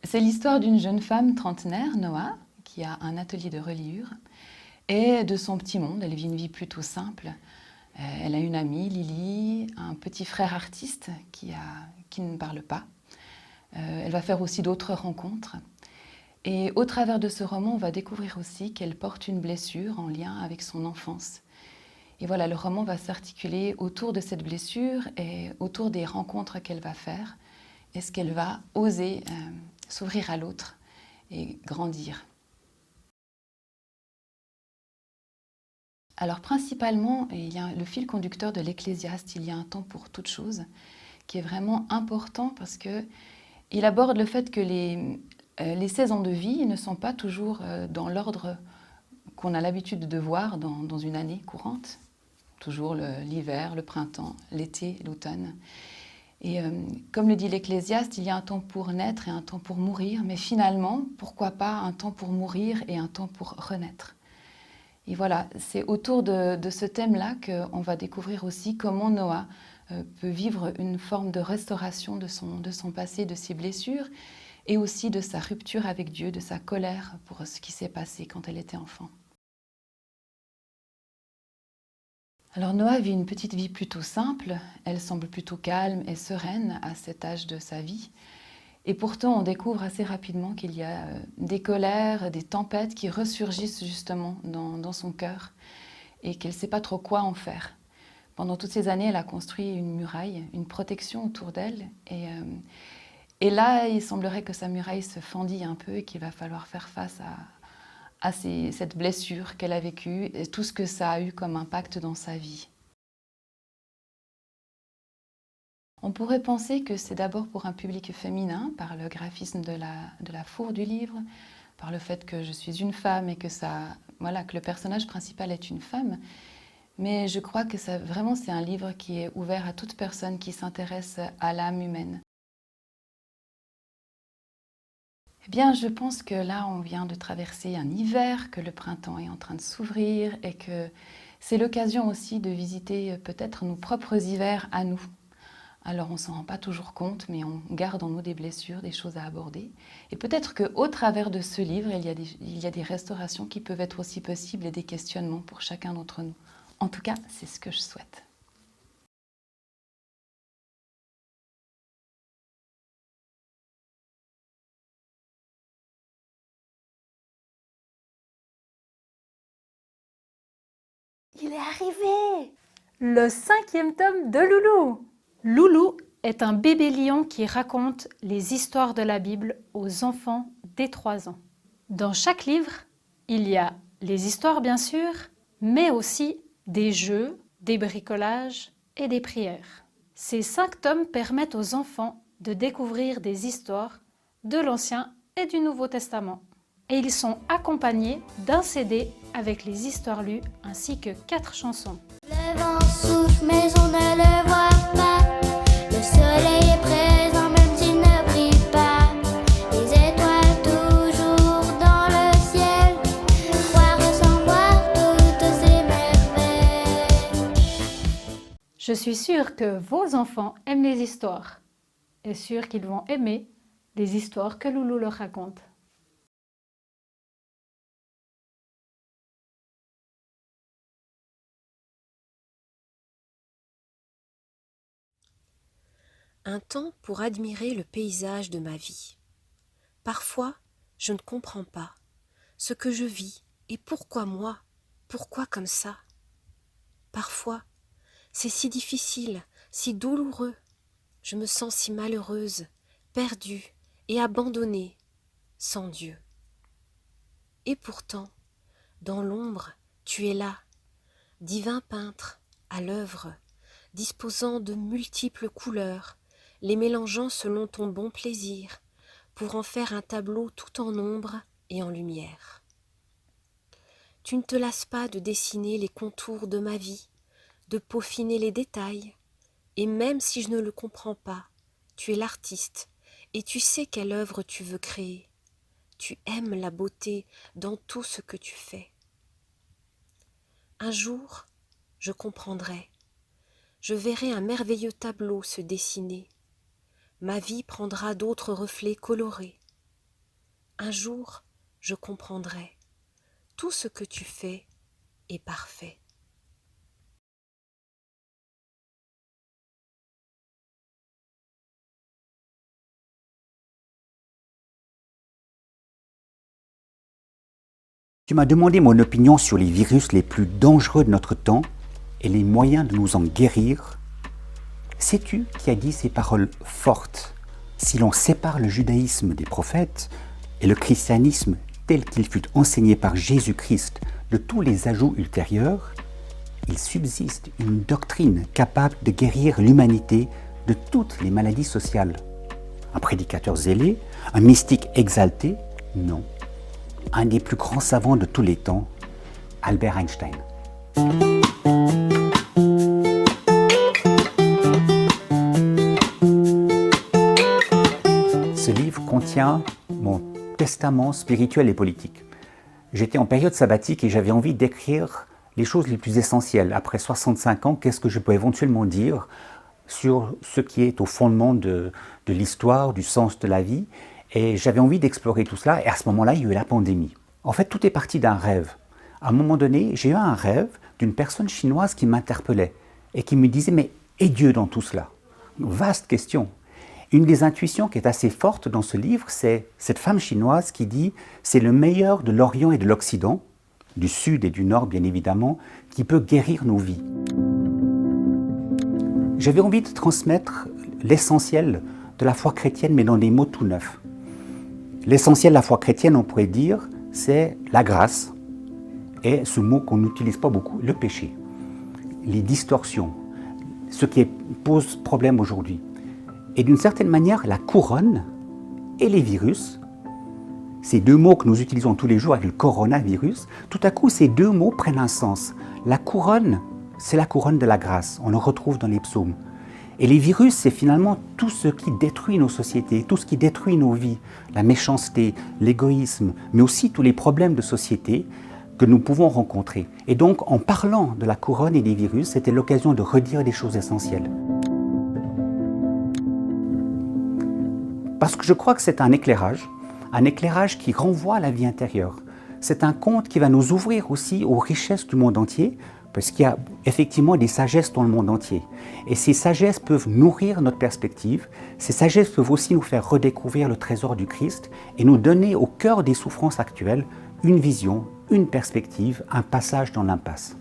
C'est l'histoire d'une jeune femme trentenaire, Noah, qui a un atelier de reliure, et de son petit monde. Elle vit une vie plutôt simple. Elle a une amie, Lily, un petit frère artiste qui ne parle pas. Elle va faire aussi d'autres rencontres. Et au travers de ce roman, on va découvrir aussi qu'elle porte une blessure en lien avec son enfance. Et voilà, le roman va s'articuler autour de cette blessure et autour des rencontres qu'elle va faire. Est-ce qu'elle va oser s'ouvrir à l'autre et grandir? Alors principalement, il y a le fil conducteur de l'Ecclésiaste, il y a un temps pour toute chose, qui est vraiment important parce qu'il aborde le fait que les saisons de vie ne sont pas toujours dans l'ordre qu'on a l'habitude de voir dans une année courante. Toujours l'hiver, le printemps, l'été, l'automne. Et comme le dit l'Ecclésiaste, il y a un temps pour naître et un temps pour mourir, mais finalement, pourquoi pas un temps pour mourir et un temps pour renaître? Et voilà, c'est autour de ce thème-là qu'on va découvrir aussi comment Noah peut vivre une forme de restauration de son passé, de ses blessures, et aussi de sa rupture avec Dieu, de sa colère pour ce qui s'est passé quand elle était enfant. Alors Noah vit une petite vie plutôt simple, elle semble plutôt calme et sereine à cet âge de sa vie. Et pourtant, on découvre assez rapidement qu'il y a des colères, des tempêtes qui ressurgissent justement dans son cœur et qu'elle ne sait pas trop quoi en faire. Pendant toutes ces années, elle a construit une muraille, une protection autour d'elle. Et là, il semblerait que sa muraille se fendille un peu et qu'il va falloir faire face à cette blessure qu'elle a vécue et tout ce que ça a eu comme impact dans sa vie. On pourrait penser que c'est d'abord pour un public féminin, par le graphisme de la fourre du livre, par le fait que je suis une femme et que que le personnage principal est une femme. Mais je crois que vraiment c'est un livre qui est ouvert à toute personne qui s'intéresse à l'âme humaine. Eh bien, je pense que là, on vient de traverser un hiver, que le printemps est en train de s'ouvrir et que c'est l'occasion aussi de visiter peut-être nos propres hivers à nous. Alors on ne s'en rend pas toujours compte, mais on garde en nous des blessures, des choses à aborder. Et peut-être qu'au travers de ce livre, il y a des restaurations qui peuvent être aussi possibles et des questionnements pour chacun d'entre nous. En tout cas, c'est ce que je souhaite. Il est arrivé! Le 5e tome de Loulou! Loulou est un bébé lion qui raconte les histoires de la Bible aux enfants dès 3 ans. Dans chaque livre, il y a les histoires bien sûr, mais aussi des jeux, des bricolages et des prières. Ces 5 tomes permettent aux enfants de découvrir des histoires de l'Ancien et du Nouveau Testament. Et ils sont accompagnés d'un CD avec les histoires lues ainsi que 4 chansons. Le vent souffle mais on ne le voit pas. Le soleil est présent même s'il ne brille pas. Les étoiles toujours dans le ciel. Voir sans voir toutes ces merveilles. Je suis sûre que vos enfants aiment les histoires et sûre qu'ils vont aimer les histoires que Loulou leur raconte. Un temps pour admirer le paysage de ma vie. Parfois, je ne comprends pas ce que je vis et pourquoi moi, pourquoi comme ça. Parfois, c'est si difficile, si douloureux. Je me sens si malheureuse, perdue et abandonnée, sans Dieu. Et pourtant, dans l'ombre, tu es là, divin peintre, à l'œuvre, disposant de multiples couleurs, les mélangeant selon ton bon plaisir, pour en faire un tableau tout en ombre et en lumière. Tu ne te lasses pas de dessiner les contours de ma vie, de peaufiner les détails, et même si je ne le comprends pas, tu es l'artiste, et tu sais quelle œuvre tu veux créer. Tu aimes la beauté dans tout ce que tu fais. Un jour, je comprendrai. Je verrai un merveilleux tableau se dessiner. Ma vie prendra d'autres reflets colorés. un jour je comprendrai. Tout ce que tu fais est parfait. Tu m'as demandé mon opinion sur les virus les plus dangereux de notre temps et les moyens de nous en guérir. Sais-tu qui a dit ces paroles fortes? Si l'on sépare le judaïsme des prophètes et le christianisme tel qu'il fut enseigné par Jésus-Christ de tous les ajouts ultérieurs, il subsiste une doctrine capable de guérir l'humanité de toutes les maladies sociales. Un prédicateur zélé, un mystique exalté? Non. Un des plus grands savants de tous les temps, Albert Einstein. Ce livre contient mon testament spirituel et politique. J'étais en période sabbatique et j'avais envie d'écrire les choses les plus essentielles. Après 65 ans, qu'est-ce que je peux éventuellement dire sur ce qui est au fondement de l'histoire, du sens de la vie? Et j'avais envie d'explorer tout cela, et à ce moment-là, il y a eu la pandémie. En fait, tout est parti d'un rêve. À un moment donné, j'ai eu un rêve d'une personne chinoise qui m'interpellait et qui me disait « Mais est Dieu dans tout cela ?» Vaste question. Une des intuitions qui est assez forte dans ce livre, c'est cette femme chinoise qui dit « C'est le meilleur de l'Orient et de l'Occident, du Sud et du Nord bien évidemment, qui peut guérir nos vies. » J'avais envie de transmettre l'essentiel de la foi chrétienne, mais dans des mots tout neufs. L'essentiel de la foi chrétienne, on pourrait dire, c'est la grâce, et ce mot qu'on n'utilise pas beaucoup, le péché, les distorsions, ce qui pose problème aujourd'hui. Et d'une certaine manière, la couronne et les virus, ces deux mots que nous utilisons tous les jours avec le coronavirus, tout à coup, ces deux mots prennent un sens. La couronne, c'est la couronne de la grâce, on le retrouve dans les psaumes. Et les virus, c'est finalement tout ce qui détruit nos sociétés, tout ce qui détruit nos vies, la méchanceté, l'égoïsme, mais aussi tous les problèmes de société que nous pouvons rencontrer. Et donc, en parlant de la couronne et des virus, c'était l'occasion de redire des choses essentielles. Parce que je crois que c'est un éclairage qui renvoie à la vie intérieure. C'est un conte qui va nous ouvrir aussi aux richesses du monde entier, parce qu'il y a effectivement des sagesses dans le monde entier. Et ces sagesses peuvent nourrir notre perspective, ces sagesses peuvent aussi nous faire redécouvrir le trésor du Christ et nous donner au cœur des souffrances actuelles une vision, une perspective, un passage dans l'impasse.